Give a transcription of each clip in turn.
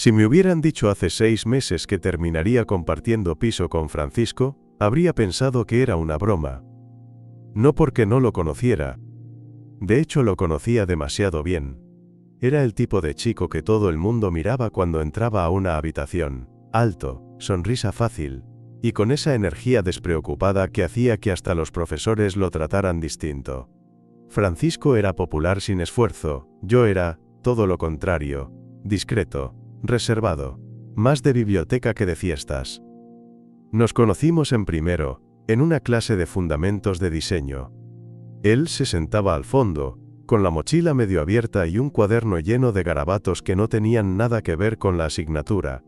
Si me hubieran dicho hace 6 meses que terminaría compartiendo piso con Francisco, habría pensado que era una broma. No porque no lo conociera. De hecho, lo conocía demasiado bien. Era el tipo de chico que todo el mundo miraba cuando entraba a una habitación. Alto, sonrisa fácil, y con esa energía despreocupada que hacía que hasta los profesores lo trataran distinto. Francisco era popular sin esfuerzo, yo era, todo lo contrario, discreto, reservado, más de biblioteca que de fiestas. Nos conocimos en primero, en una clase de fundamentos de diseño. Él se sentaba al fondo, con la mochila medio abierta y un cuaderno lleno de garabatos que no tenían nada que ver con la asignatura.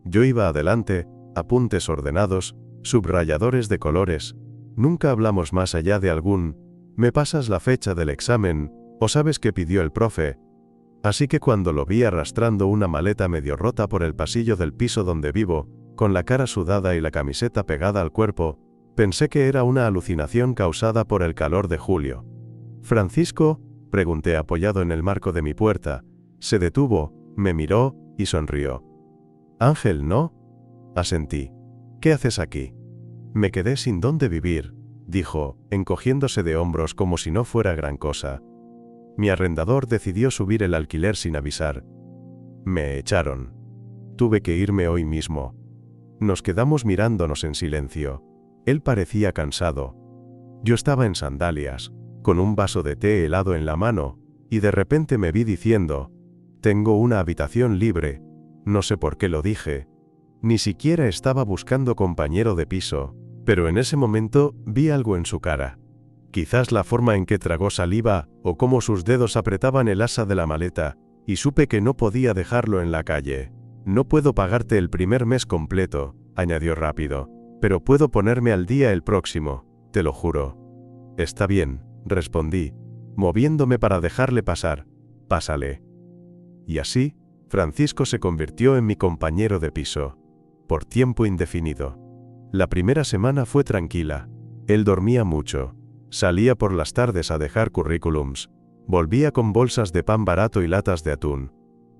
Yo iba adelante, apuntes ordenados, subrayadores de colores. Nunca hablamos más allá de algún «¿me pasas la fecha del examen?» o «¿sabes qué pidió el profe?». Así que cuando lo vi arrastrando una maleta medio rota por el pasillo del piso donde vivo, con la cara sudada y la camiseta pegada al cuerpo, pensé que era una alucinación causada por el calor de julio. «¿Francisco?», pregunté apoyado en el marco de mi puerta. Se detuvo, me miró y sonrió. «Ángel, ¿no?», asentí. «¿Qué haces aquí?». «Me quedé sin dónde vivir», dijo, encogiéndose de hombros como si no fuera gran cosa. «Mi arrendador decidió subir el alquiler sin avisar. Me echaron. Tuve que irme hoy mismo». Nos quedamos mirándonos en silencio. Él parecía cansado. Yo estaba en sandalias, con un vaso de té helado en la mano, y de repente me vi diciendo, «Tengo una habitación libre». No sé por qué lo dije. Ni siquiera estaba buscando compañero de piso, pero en ese momento vi algo en su cara. Quizás la forma en que tragó saliva, o cómo sus dedos apretaban el asa de la maleta, y supe que no podía dejarlo en la calle. «No puedo pagarte el primer mes completo», añadió rápido, «pero puedo ponerme al día el próximo, te lo juro». «Está bien», respondí, moviéndome para dejarle pasar. «Pásale». Y así, Francisco se convirtió en mi compañero de piso. Por tiempo indefinido. La primera semana fue tranquila. Él dormía mucho. Salía por las tardes a dejar currículums. Volvía con bolsas de pan barato y latas de atún.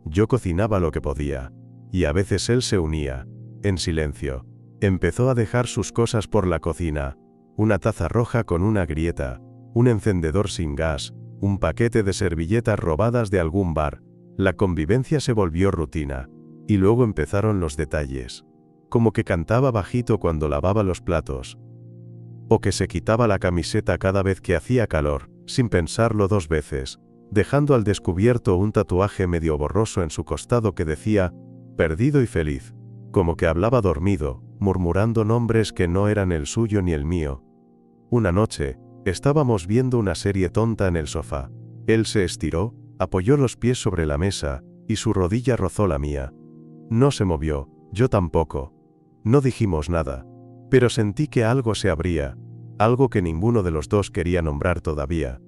Yo cocinaba lo que podía. Y a veces él se unía. En silencio. Empezó a dejar sus cosas por la cocina. Una taza roja con una grieta. Un encendedor sin gas. Un paquete de servilletas robadas de algún bar. La convivencia se volvió rutina. Y luego empezaron los detalles. Como que cantaba bajito cuando lavaba los platos. O que se quitaba la camiseta cada vez que hacía calor, sin pensarlo 2 veces, dejando al descubierto un tatuaje medio borroso en su costado que decía, «Perdido y feliz», como que hablaba dormido, murmurando nombres que no eran el suyo ni el mío. Una noche, estábamos viendo una serie tonta en el sofá. Él se estiró, apoyó los pies sobre la mesa, y su rodilla rozó la mía. No se movió, yo tampoco. No dijimos nada. Pero sentí que algo se abría, algo que ninguno de los dos quería nombrar todavía.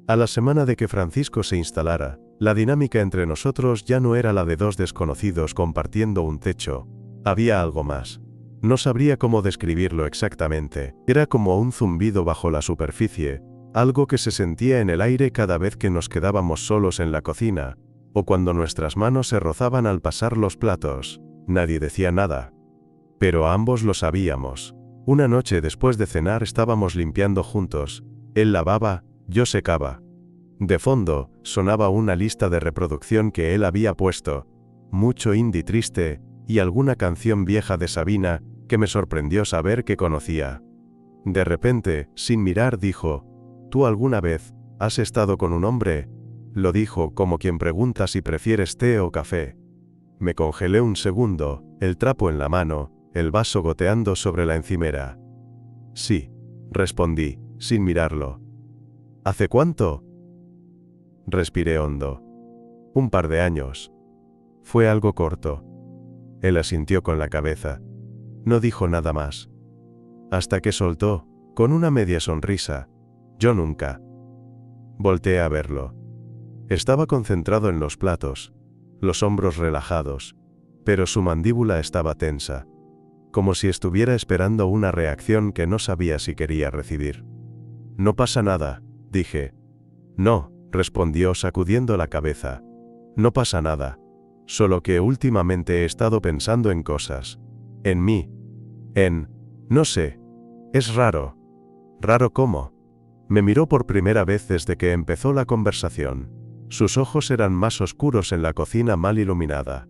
A la semana de que Francisco se instalara, la dinámica entre nosotros ya no era la de 2 desconocidos compartiendo un techo. Había algo más. No sabría cómo describirlo exactamente. Era como un zumbido bajo la superficie, algo que se sentía en el aire cada vez que nos quedábamos solos en la cocina, o cuando nuestras manos se rozaban al pasar los platos. Nadie decía nada. Pero ambos lo sabíamos. Una noche después de cenar estábamos limpiando juntos. Él lavaba, yo secaba. De fondo, sonaba una lista de reproducción que él había puesto. Mucho indie triste, y alguna canción vieja de Sabina, que me sorprendió saber que conocía. De repente, sin mirar, dijo, «¿Tú alguna vez has estado con un hombre?». Lo dijo como quien pregunta si prefieres té o café. Me congelé un segundo, el trapo en la mano, el vaso goteando sobre la encimera. «Sí», respondí, sin mirarlo. «¿Hace cuánto?». Respiré hondo. «Un par de años». Fue algo corto. Él asintió con la cabeza. No dijo nada más. Hasta que soltó, con una media sonrisa, «Yo nunca». Volteé a verlo. Estaba concentrado en los platos, los hombros relajados, pero su mandíbula estaba tensa, como si estuviera esperando una reacción que no sabía si quería recibir. «No pasa nada», dije. «No», respondió sacudiendo la cabeza. «No pasa nada». Solo que últimamente he estado pensando en cosas. En mí. No sé. Es raro. ¿Raro cómo? Me miró por primera vez desde que empezó la conversación. Sus ojos eran más oscuros en la cocina mal iluminada.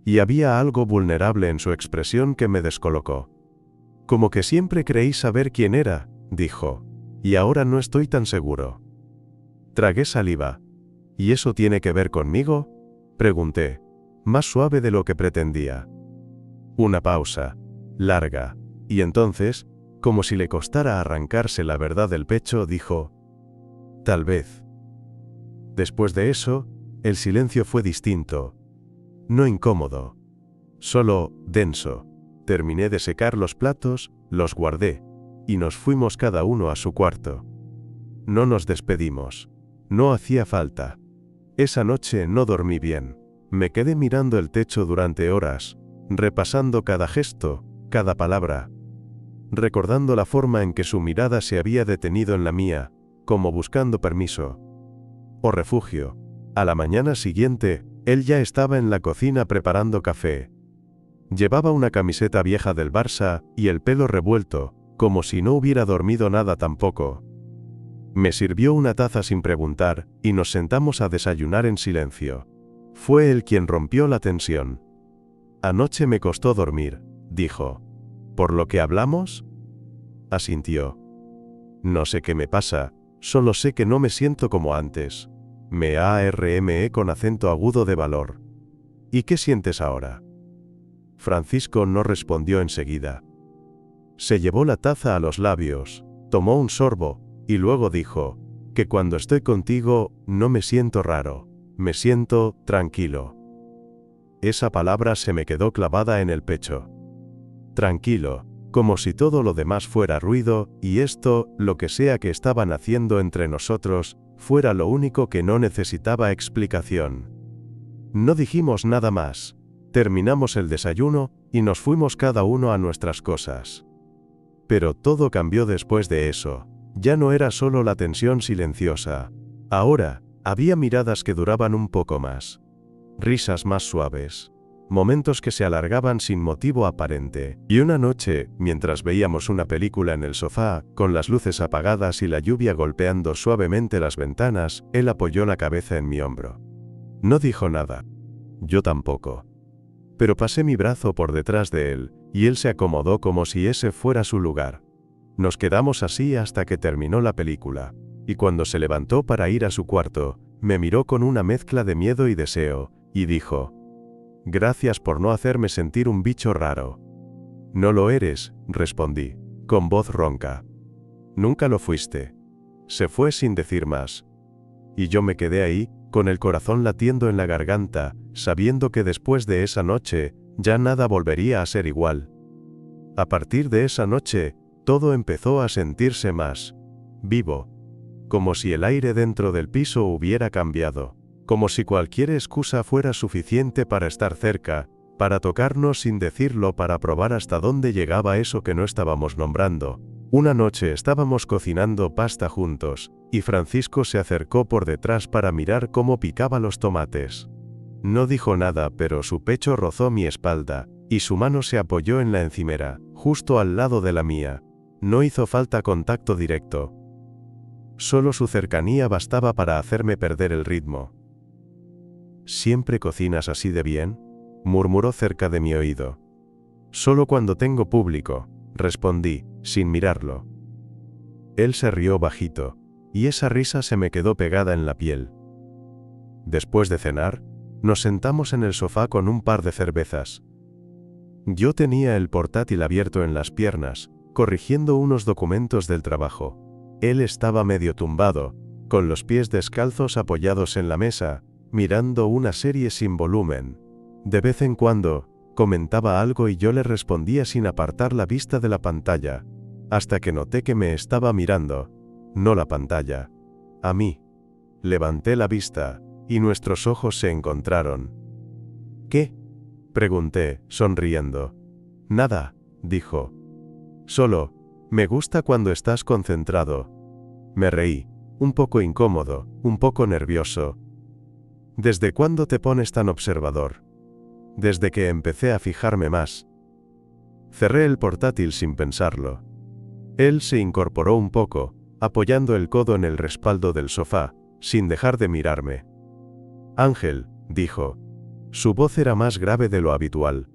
Y había algo vulnerable en su expresión que me descolocó. Como que siempre creí saber quién era, dijo. Y ahora no estoy tan seguro. Tragué saliva. ¿Y eso tiene que ver conmigo? Pregunté, más suave de lo que pretendía. Una pausa, larga, y entonces, como si le costara arrancarse la verdad del pecho, dijo: tal vez. Después de eso, el silencio fue distinto. No incómodo. Solo denso. Terminé de secar los platos, los guardé, y nos fuimos cada uno a su cuarto. No nos despedimos. No hacía falta. Esa noche no dormí bien. Me quedé mirando el techo durante horas, repasando cada gesto, cada palabra, recordando la forma en que su mirada se había detenido en la mía, como buscando permiso o refugio. A la mañana siguiente, él ya estaba en la cocina preparando café. Llevaba una camiseta vieja del Barça y el pelo revuelto, como si no hubiera dormido nada tampoco. Me sirvió una taza sin preguntar, y nos sentamos a desayunar en silencio. Fue él quien rompió la tensión. Anoche me costó dormir, dijo. ¿Por lo que hablamos? Asintió. No sé qué me pasa, solo sé que no me siento como antes. Me arme con acento agudo de valor. ¿Y qué sientes ahora? Francisco no respondió enseguida. Se llevó la taza a los labios, tomó un sorbo, y luego dijo, que cuando estoy contigo, no me siento raro, me siento tranquilo. Esa palabra se me quedó clavada en el pecho. Tranquilo, como si todo lo demás fuera ruido, y esto, lo que sea que estaban haciendo entre nosotros, fuera lo único que no necesitaba explicación. No dijimos nada más. Terminamos el desayuno, y nos fuimos cada uno a nuestras cosas. Pero todo cambió después de eso. Ya no era solo la tensión silenciosa. Ahora, había miradas que duraban un poco más. Risas más suaves. Momentos que se alargaban sin motivo aparente. Y una noche, mientras veíamos una película en el sofá, con las luces apagadas y la lluvia golpeando suavemente las ventanas, él apoyó la cabeza en mi hombro. No dijo nada. Yo tampoco. Pero pasé mi brazo por detrás de él, y él se acomodó como si ese fuera su lugar. Nos quedamos así hasta que terminó la película, y cuando se levantó para ir a su cuarto, me miró con una mezcla de miedo y deseo, y dijo: gracias por no hacerme sentir un bicho raro. No lo eres, respondí, con voz ronca. Nunca lo fuiste. Se fue sin decir más. Y yo me quedé ahí, con el corazón latiendo en la garganta, sabiendo que después de esa noche, ya nada volvería a ser igual. A partir de esa noche, todo empezó a sentirse más vivo. Como si el aire dentro del piso hubiera cambiado. Como si cualquier excusa fuera suficiente para estar cerca, para tocarnos sin decirlo, para probar hasta dónde llegaba eso que no estábamos nombrando. Una noche estábamos cocinando pasta juntos, y Francisco se acercó por detrás para mirar cómo picaba los tomates. No dijo nada, pero su pecho rozó mi espalda, y su mano se apoyó en la encimera, justo al lado de la mía. No hizo falta contacto directo. Solo su cercanía bastaba para hacerme perder el ritmo. ¿Siempre cocinas así de bien?, murmuró cerca de mi oído. Solo cuando tengo público, respondí, sin mirarlo. Él se rió bajito, y esa risa se me quedó pegada en la piel. Después de cenar, nos sentamos en el sofá con un par de cervezas. Yo tenía el portátil abierto en las piernas, corrigiendo unos documentos del trabajo. Él estaba medio tumbado, con los pies descalzos apoyados en la mesa, mirando una serie sin volumen. De vez en cuando, comentaba algo y yo le respondía sin apartar la vista de la pantalla, hasta que noté que me estaba mirando, no la pantalla, a mí. Levanté la vista, y nuestros ojos se encontraron. ¿Qué?, pregunté, sonriendo. Nada, dijo. Solo, me gusta cuando estás concentrado. Me reí, un poco incómodo, un poco nervioso. ¿Desde cuándo te pones tan observador? desde que empecé a fijarme más. Cerré el portátil sin pensarlo. Él se incorporó un poco, apoyando el codo en el respaldo del sofá, sin dejar de mirarme. Ángel, dijo. Su voz era más grave de lo habitual.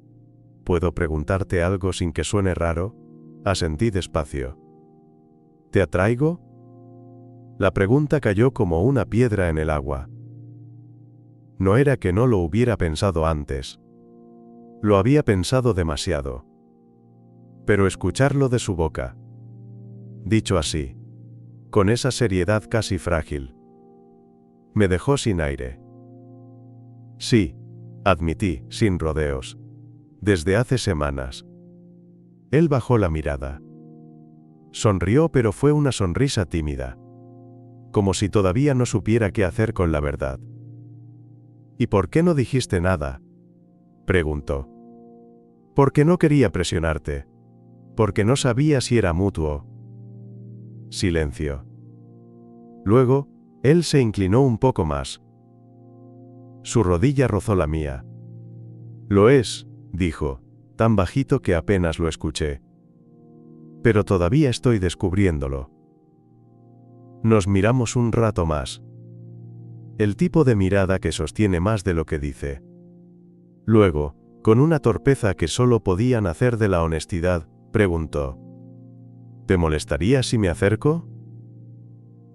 ¿Puedo preguntarte algo sin que suene raro? Asentí despacio. ¿Te atraigo? La pregunta cayó como una piedra en el agua. No era que no lo hubiera pensado antes. Lo había pensado demasiado. Pero escucharlo de su boca. Dicho así, con esa seriedad casi frágil, me dejó sin aire. Sí, admití, sin rodeos. Desde hace semanas. Él bajó la mirada. Sonrió, pero fue una sonrisa tímida. Como si todavía no supiera qué hacer con la verdad. ¿Y por qué no dijiste nada?, preguntó. Porque no quería presionarte. Porque no sabía si era mutuo. Silencio. Luego, él se inclinó un poco más. Su rodilla rozó la mía. Lo es, dijo, tan bajito que apenas lo escuché. Pero todavía estoy descubriéndolo. Nos miramos un rato más. El tipo de mirada que sostiene más de lo que dice. Luego, con una torpeza que solo podía nacer de la honestidad, preguntó: ¿te molestaría si me acerco?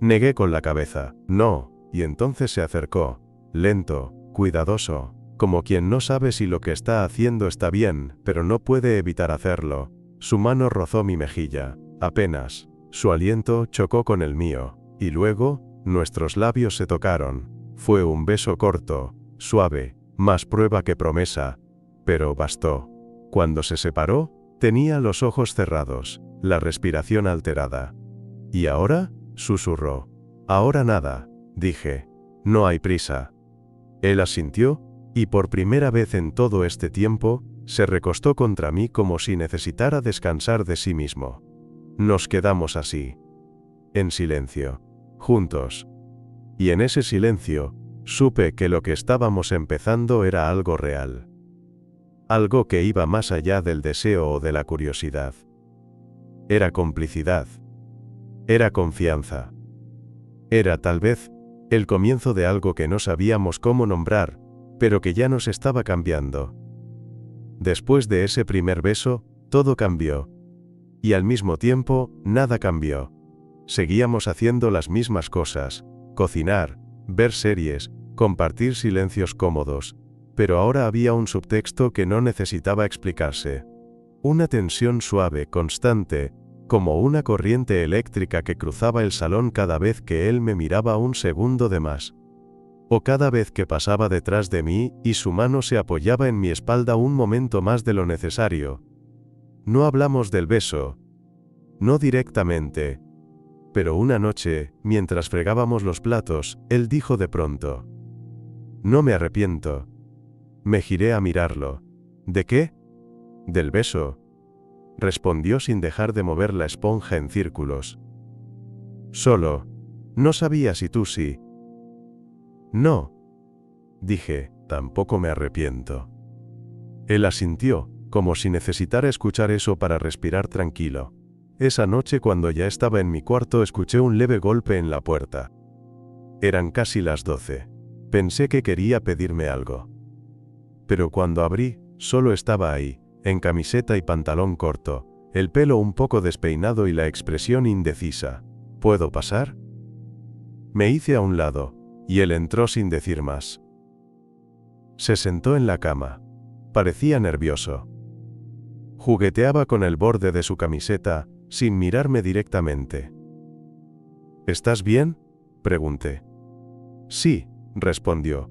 Negué con la cabeza. No, y entonces se acercó, lento, cuidadoso, como quien no sabe si lo que está haciendo está bien, pero no puede evitar hacerlo. Su mano rozó mi mejilla, apenas. Su aliento chocó con el mío, y luego, nuestros labios se tocaron. Fue un beso corto, suave, más prueba que promesa, pero bastó. Cuando se separó, tenía los ojos cerrados, la respiración alterada. ¿Y ahora?, susurró. Ahora nada, dije. No hay prisa. Él asintió, y por primera vez en todo este tiempo, se recostó contra mí como si necesitara descansar de sí mismo. Nos quedamos así. En silencio. Juntos. Y en ese silencio, supe que lo que estábamos empezando era algo real. Algo que iba más allá del deseo o de la curiosidad. Era complicidad. Era confianza. Era, tal vez, el comienzo de algo que no sabíamos cómo nombrar, pero que ya nos estaba cambiando. Después de ese primer beso, todo cambió. Y al mismo tiempo, nada cambió. Seguíamos haciendo las mismas cosas: cocinar, ver series, compartir silencios cómodos. Pero ahora había un subtexto que no necesitaba explicarse. Una tensión suave, constante, como una corriente eléctrica que cruzaba el salón cada vez que él me miraba un segundo de más. O cada vez que pasaba detrás de mí y su mano se apoyaba en mi espalda un momento más de lo necesario. No hablamos del beso. No directamente. Pero una noche, mientras fregábamos los platos, él dijo de pronto: no me arrepiento. Me giré a mirarlo. ¿De qué? Del beso, respondió sin dejar de mover la esponja en círculos. Solo, no sabía si tú sí. No, dije, tampoco me arrepiento. Él asintió, como si necesitara escuchar eso para respirar tranquilo. Esa noche, cuando ya estaba en mi cuarto, escuché un leve golpe en la puerta. Eran casi las 12. Pensé que quería pedirme algo. Pero cuando abrí, solo estaba ahí, en camiseta y pantalón corto, el pelo un poco despeinado y la expresión indecisa. ¿Puedo pasar? Me hice a un lado, y él entró sin decir más. Se sentó en la cama. Parecía nervioso. Jugueteaba con el borde de su camiseta, sin mirarme directamente. ¿Estás bien?, pregunté. Sí, respondió.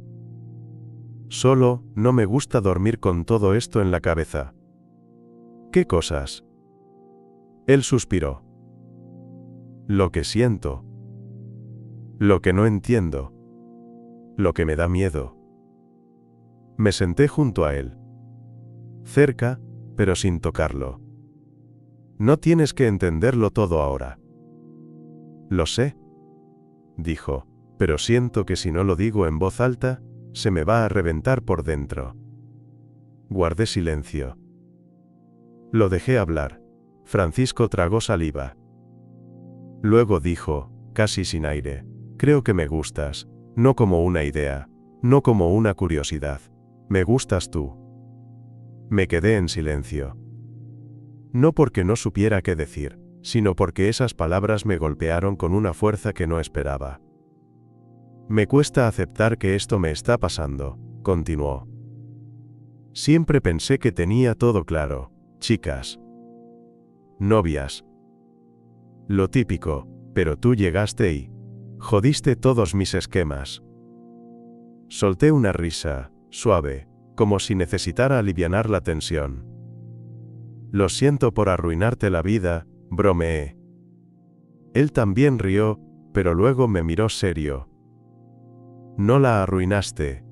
Solo, no me gusta dormir con todo esto en la cabeza. ¿Qué cosas? Él suspiró. Lo que siento. Lo que no entiendo. Lo que me da miedo. Me senté junto a él. Cerca, pero sin tocarlo. No tienes que entenderlo todo ahora. Lo sé, dijo, pero siento que si no lo digo en voz alta, se me va a reventar por dentro. Guardé silencio. Lo dejé hablar. Francisco tragó saliva. Luego dijo, casi sin aire, creo que me gustas, no como una idea, no como una curiosidad. Me gustas tú. Me quedé en silencio. No porque no supiera qué decir, sino porque esas palabras me golpearon con una fuerza que no esperaba. Me cuesta aceptar que esto me está pasando, continuó. Siempre pensé que tenía todo claro, chicas. Novias. Lo típico, pero tú llegaste y jodiste todos mis esquemas. Solté una risa, suave, como si necesitara alivianar la tensión. Lo siento por arruinarte la vida, bromeé. Él también rió, pero luego me miró serio. No la arruinaste.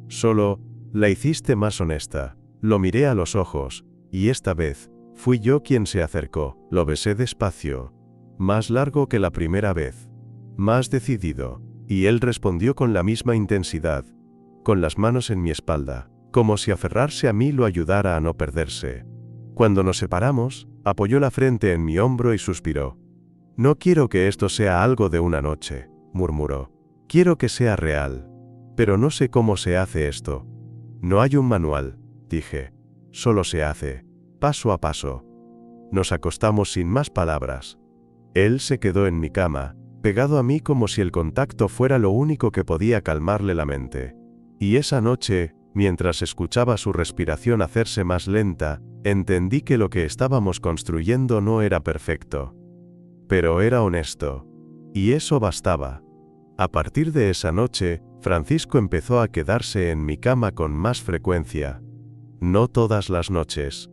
Solo, la hiciste más honesta. Lo miré a los ojos, y esta vez, fui yo quien se acercó. Lo besé despacio. Más largo que la primera vez. Más decidido. Y él respondió con la misma intensidad, con las manos en mi espalda, como si aferrarse a mí lo ayudara a no perderse. Cuando nos separamos, apoyó la frente en mi hombro y suspiró. No quiero que esto sea algo de una noche, murmuró. Quiero que sea real. Pero no sé cómo se hace esto. No hay un manual, dije. Solo se hace, paso a paso. Nos acostamos sin más palabras. Él se quedó en mi cama, pegado a mí como si el contacto fuera lo único que podía calmarle la mente. Y esa noche, mientras escuchaba su respiración hacerse más lenta, entendí que lo que estábamos construyendo no era perfecto. Pero era honesto. Y eso bastaba. A partir de esa noche, Francisco empezó a quedarse en mi cama con más frecuencia. No todas las noches.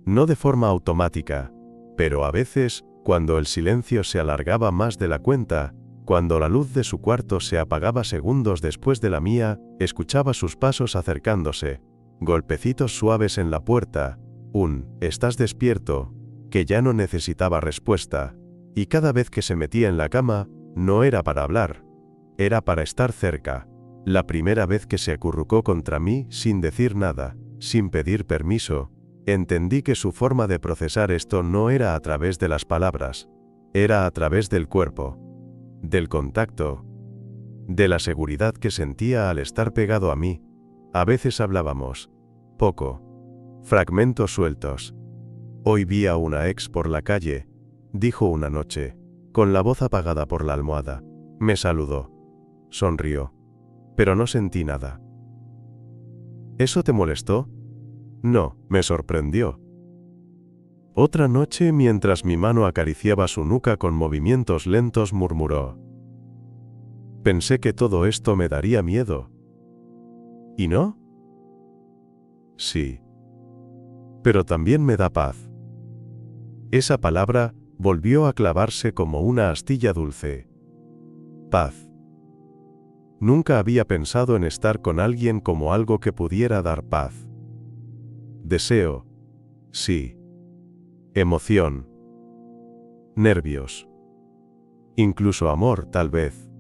No de forma automática. Pero a veces, cuando el silencio se alargaba más de la cuenta, cuando la luz de su cuarto se apagaba segundos después de la mía, escuchaba sus pasos acercándose, golpecitos suaves en la puerta, «¿Estás despierto?», que ya no necesitaba respuesta, y cada vez que se metía en la cama, no era para hablar, era para estar cerca. La primera vez que se acurrucó contra mí sin decir nada, sin pedir permiso, entendí que su forma de procesar esto no era a través de las palabras, era a través del cuerpo, del contacto, de la seguridad que sentía al estar pegado a mí. A veces hablábamos, poco, fragmentos sueltos. Hoy vi a una ex por la calle, dijo una noche, con la voz apagada por la almohada. Me saludó. Sonrió. Pero no sentí nada. ¿Eso te molestó? No, me sorprendió. Otra noche, mientras mi mano acariciaba su nuca con movimientos lentos, murmuró. Pensé que todo esto me daría miedo. ¿Y no? Sí. Pero también me da paz. Esa palabra volvió a clavarse como una astilla dulce. Paz. Nunca había pensado en estar con alguien como algo que pudiera dar paz. Deseo. Sí. Emoción. Nervios. Incluso amor, tal vez.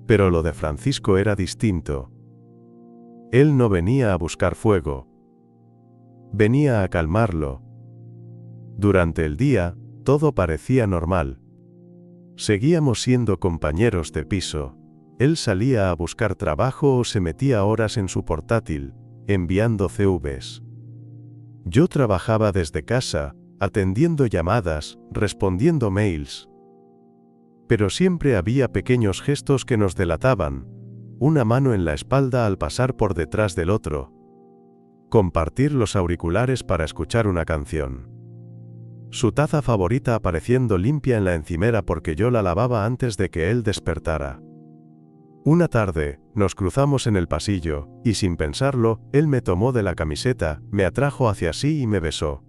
Pero lo de Francisco era distinto. Él no venía a buscar fuego. Venía a calmarlo. Durante el día, todo parecía normal. Seguíamos siendo compañeros de piso. Él salía a buscar trabajo o se metía horas en su portátil, enviando CVs. Yo trabajaba desde casa, atendiendo llamadas, respondiendo mails. Pero siempre había pequeños gestos que nos delataban, una mano en la espalda al pasar por detrás del otro. Compartir los auriculares para escuchar una canción. Su taza favorita apareciendo limpia en la encimera porque yo la lavaba antes de que él despertara. Una tarde, nos cruzamos en el pasillo, y sin pensarlo, él me tomó de la camiseta, me atrajo hacia sí y me besó.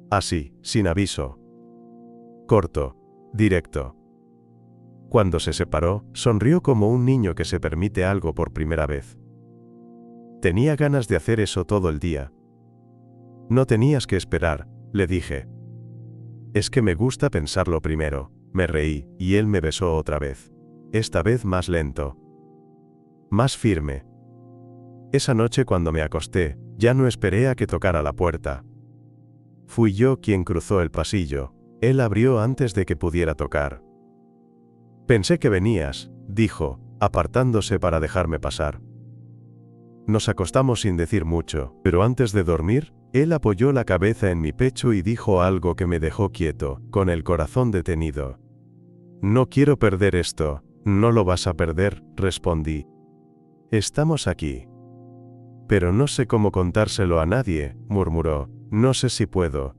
Así, sin aviso. Corto, directo. Cuando se separó, sonrió como un niño que se permite algo por primera vez. Tenía ganas de hacer eso todo el día. No tenías que esperar, le dije. Es que me gusta pensarlo primero, me reí, y él me besó otra vez. Esta vez más lento. Más firme. Esa noche cuando me acosté, Ya no esperé a que tocara la puerta. Fui yo quien cruzó el pasillo. Él abrió antes de que pudiera tocar. Pensé que venías, dijo, apartándose para dejarme pasar. Nos acostamos sin decir mucho, pero antes de dormir, él apoyó la cabeza en mi pecho y dijo algo que me dejó quieto, con el corazón detenido. No quiero perder esto. No lo vas a perder, respondí. Estamos aquí. Pero no sé cómo contárselo a nadie, murmuró. No sé si puedo.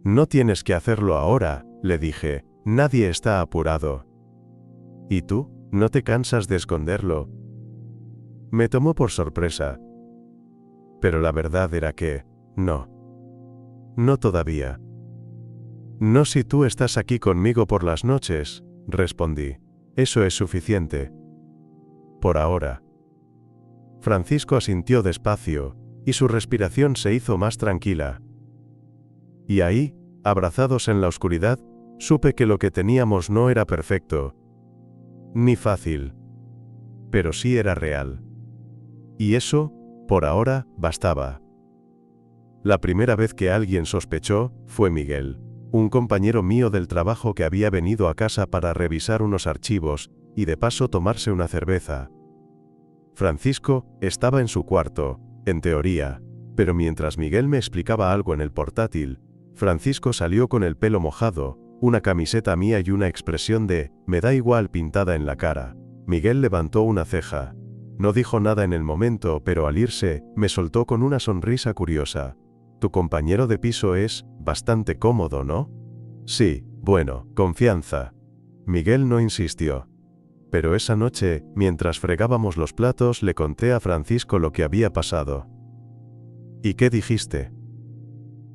No tienes que hacerlo ahora, le dije. Nadie está apurado. ¿Y tú? ¿No te cansas de esconderlo? Me tomó por sorpresa. Pero la verdad era que, no. No todavía. No si tú estás aquí conmigo por las noches, respondí. Eso es suficiente. Por ahora. Francisco asintió despacio, y su respiración se hizo más tranquila. Y ahí, abrazados en la oscuridad, supe que lo que teníamos no era perfecto, ni fácil, pero sí era real. Y eso, por ahora, bastaba. La primera vez que alguien sospechó, fue Miguel, un compañero mío del trabajo que había venido a casa para revisar unos archivos, y de paso tomarse una cerveza. Francisco estaba en su cuarto, en teoría, pero mientras Miguel me explicaba algo en el portátil, Francisco salió con el pelo mojado, una camiseta mía y una expresión de «me da igual» pintada en la cara. Miguel levantó una ceja. No dijo nada en el momento, pero al irse, me soltó con una sonrisa curiosa. «Tu compañero de piso es bastante cómodo, ¿no?» «Sí, bueno, confianza». Miguel no insistió. Pero esa noche, mientras fregábamos los platos, le conté a Francisco lo que había pasado. «¿Y qué dijiste?»,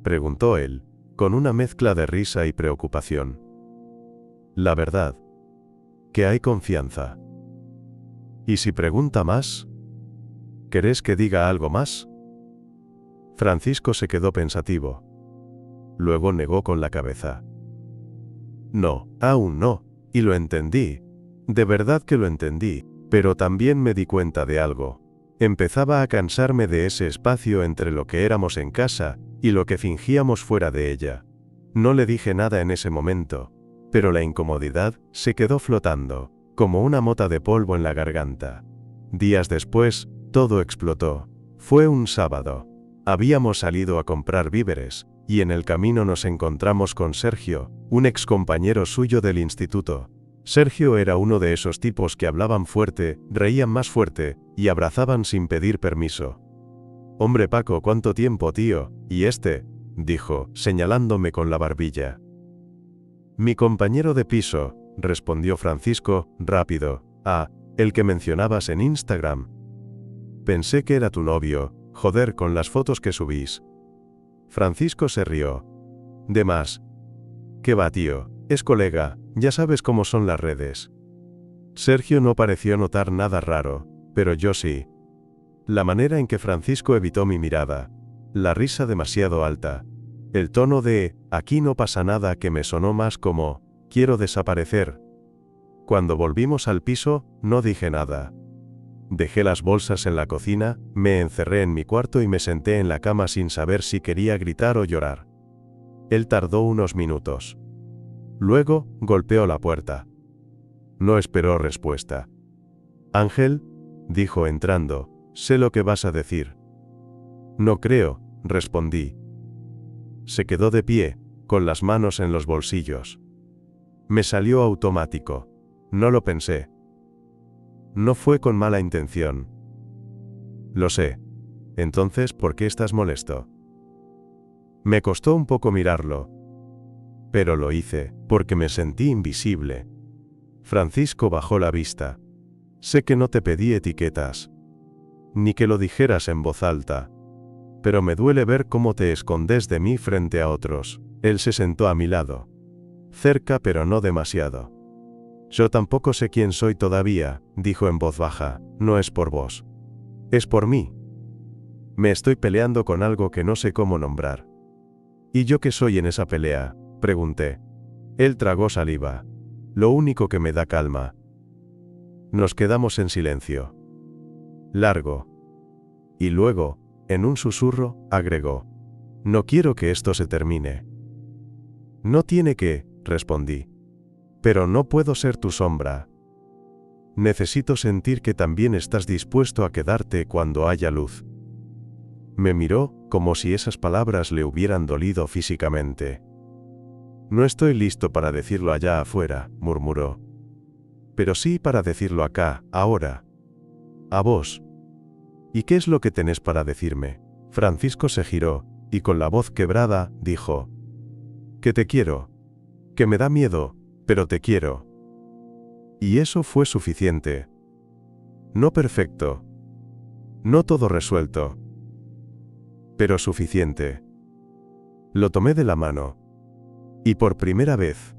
preguntó él, con una mezcla de risa y preocupación. «La verdad. Que hay confianza». «¿Y si pregunta más? ¿Querés que diga algo más?». Francisco se quedó pensativo. Luego negó con la cabeza. «No, aún no, y lo entendí. De verdad que lo entendí, pero también me di cuenta de algo. Empezaba a cansarme de ese espacio entre lo que éramos en casa y lo que fingíamos fuera de ella. No le dije nada en ese momento, pero la incomodidad se quedó flotando, como una mota de polvo en la garganta. Días después, todo explotó. Fue un sábado. Habíamos salido a comprar víveres, y en el camino nos encontramos con Sergio, un excompañero suyo del instituto. Sergio era uno de esos tipos que hablaban fuerte, reían más fuerte, y abrazaban sin pedir permiso. «Hombre Paco, ¿cuánto tiempo, tío? ¿Y este?», dijo, señalándome con la barbilla. «Mi compañero de piso», respondió Francisco, rápido. «Ah, el que mencionabas en Instagram. Pensé que era tu novio, joder con las fotos que subís». Francisco se rió. «De más». «¿Qué va, tío? Es colega, ya sabes cómo son las redes». Sergio no pareció notar nada raro, pero yo sí. La manera en que Francisco evitó mi mirada, la risa demasiado alta, el tono de «aquí no pasa nada» que me sonó más como «quiero desaparecer». Cuando volvimos al piso, no dije nada. Dejé las bolsas en la cocina, me encerré en mi cuarto y me senté en la cama sin saber si quería gritar o llorar. Él tardó unos minutos. Luego, golpeó la puerta. No esperó respuesta. «Ángel», dijo entrando, «sé lo que vas a decir». «No creo», respondí. Se quedó de pie, con las manos en los bolsillos. Me salió automático. No lo pensé. No fue con mala intención. «Lo sé. Entonces, ¿por qué estás molesto?». Me costó un poco mirarlo. Pero lo hice, porque me sentí invisible. Francisco bajó la vista. «Sé que no te pedí etiquetas. Ni que lo dijeras en voz alta. Pero me duele ver cómo te escondes de mí frente a otros». Él se sentó a mi lado. Cerca pero no demasiado. «Yo tampoco sé quién soy todavía», dijo en voz baja. «No es por vos. Es por mí. Me estoy peleando con algo que no sé cómo nombrar». «¿Y yo qué soy en esa pelea?», pregunté. Él tragó saliva. «Lo único que me da calma». Nos quedamos en silencio. Largo. Y luego, En un susurro, agregó: no quiero que esto se termine. No tiene que, respondí. Pero no puedo ser tu sombra. Necesito sentir que también estás dispuesto a quedarte cuando haya luz. Me miró, como si esas palabras le hubieran dolido físicamente. No estoy listo para decirlo allá afuera, murmuró. Pero sí para decirlo acá, ahora. A vos. ¿Y qué es lo que tenés para decirme? Francisco se giró, y con la voz quebrada, dijo: que te quiero. Que me da miedo, pero te quiero. Y eso fue suficiente. No perfecto. No todo resuelto. Pero suficiente. Lo tomé de la mano. Y por primera vez,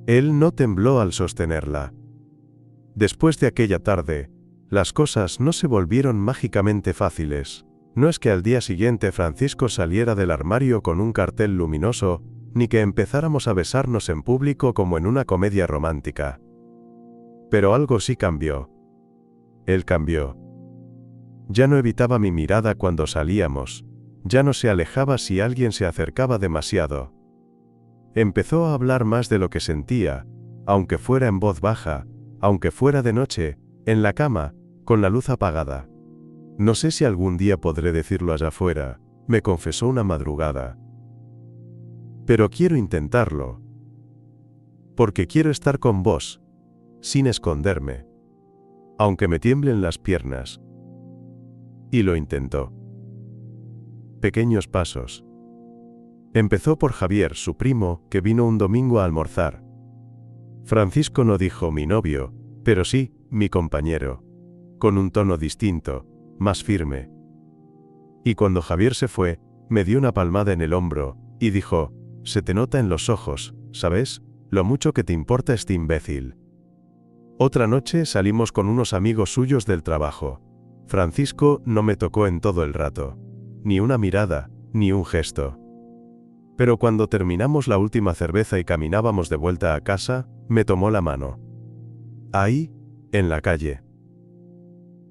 él no tembló al sostenerla. Después de aquella tarde, las cosas no se volvieron mágicamente fáciles. No es que al día siguiente Francisco saliera del armario con un cartel luminoso, ni que empezáramos a besarnos en público como en una comedia romántica. Pero algo sí cambió. Él cambió. Ya no evitaba mi mirada cuando salíamos. Ya no se alejaba si alguien se acercaba demasiado. Empezó a hablar más de lo que sentía, aunque fuera en voz baja, aunque fuera de noche, en la cama, con la luz apagada. No sé si algún día podré decirlo allá afuera, me confesó una madrugada. Pero quiero intentarlo. Porque quiero estar con vos, sin esconderme. Aunque me tiemblen las piernas. Y lo intentó. Pequeños pasos. Empezó por Javier, su primo, que vino un domingo a almorzar. Francisco no dijo mi novio, pero sí, mi compañero. Con un tono distinto, más firme. Y cuando Javier se fue, me dio una palmada en el hombro, y dijo: se te nota en los ojos, ¿sabes? Lo mucho que te importa este imbécil. Otra noche salimos con unos amigos suyos del trabajo. Francisco no me tocó en todo el rato. Ni una mirada, ni un gesto. Pero cuando terminamos la última cerveza y caminábamos de vuelta a casa, me tomó la mano. Ahí, en la calle.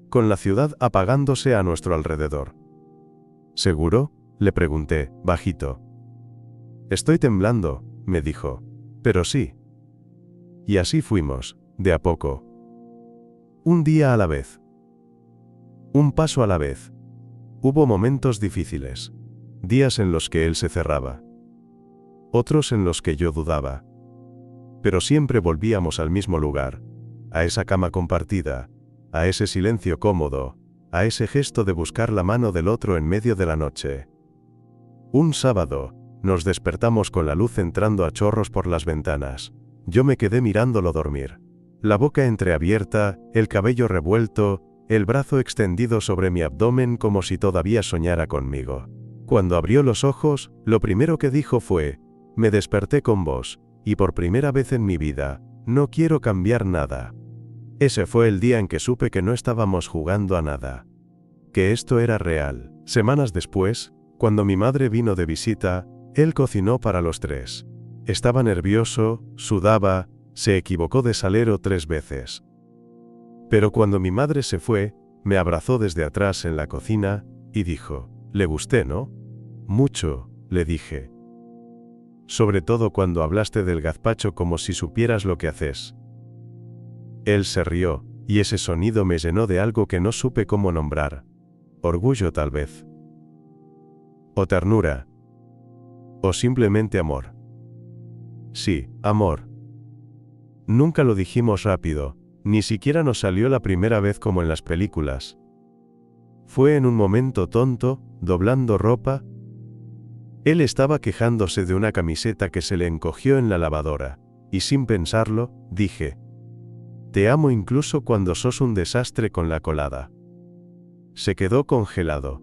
Con la ciudad apagándose a nuestro alrededor. ¿Seguro?, le pregunté, bajito. Estoy temblando, me dijo. Pero sí. Y así fuimos, de a poco. Un día a la vez. Un paso a la vez. Hubo momentos difíciles. Días en los que él se cerraba. Otros en los que yo dudaba. Pero siempre volvíamos al mismo lugar. A esa cama compartida. A ese silencio cómodo. A ese gesto de buscar la mano del otro en medio de la noche. Un sábado, nos despertamos con la luz entrando a chorros por las ventanas. Yo me quedé mirándolo dormir. La boca entreabierta, el cabello revuelto, el brazo extendido sobre mi abdomen como si todavía soñara conmigo. Cuando abrió los ojos, lo primero que dijo fue: me desperté con vos, y por primera vez en mi vida, no quiero cambiar nada. Ese fue el día en que supe que no estábamos jugando a nada. Que esto era real. Semanas después, cuando mi madre vino de visita, él cocinó para los tres. Estaba nervioso, sudaba, se equivocó de salero 3 veces. Pero cuando mi madre se fue, me abrazó desde atrás en la cocina, y dijo: le gusté, ¿no? Mucho, le dije. Sobre todo cuando hablaste del gazpacho como si supieras lo que haces. Él se rió, y ese sonido me llenó de algo que no supe cómo nombrar. Orgullo tal vez. O ternura. O simplemente amor. Sí, amor. Nunca lo dijimos rápido, ni siquiera nos salió la primera vez como en las películas. Fue en un momento tonto, doblando ropa. Él estaba quejándose de una camiseta que se le encogió en la lavadora, y sin pensarlo, dije: te amo incluso cuando sos un desastre con la colada. Se quedó congelado.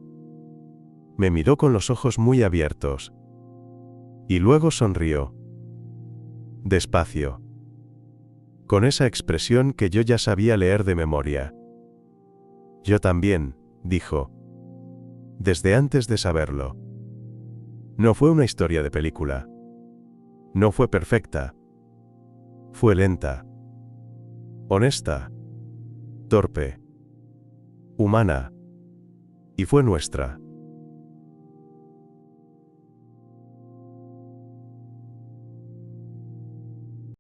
Me miró con los ojos muy abiertos. Y luego sonrió. Despacio. Con esa expresión que yo ya sabía leer de memoria. Yo también, dijo. Desde antes de saberlo. No fue una historia de película. No fue perfecta. Fue lenta. Honesta. Torpe. Humana. Y fue nuestra.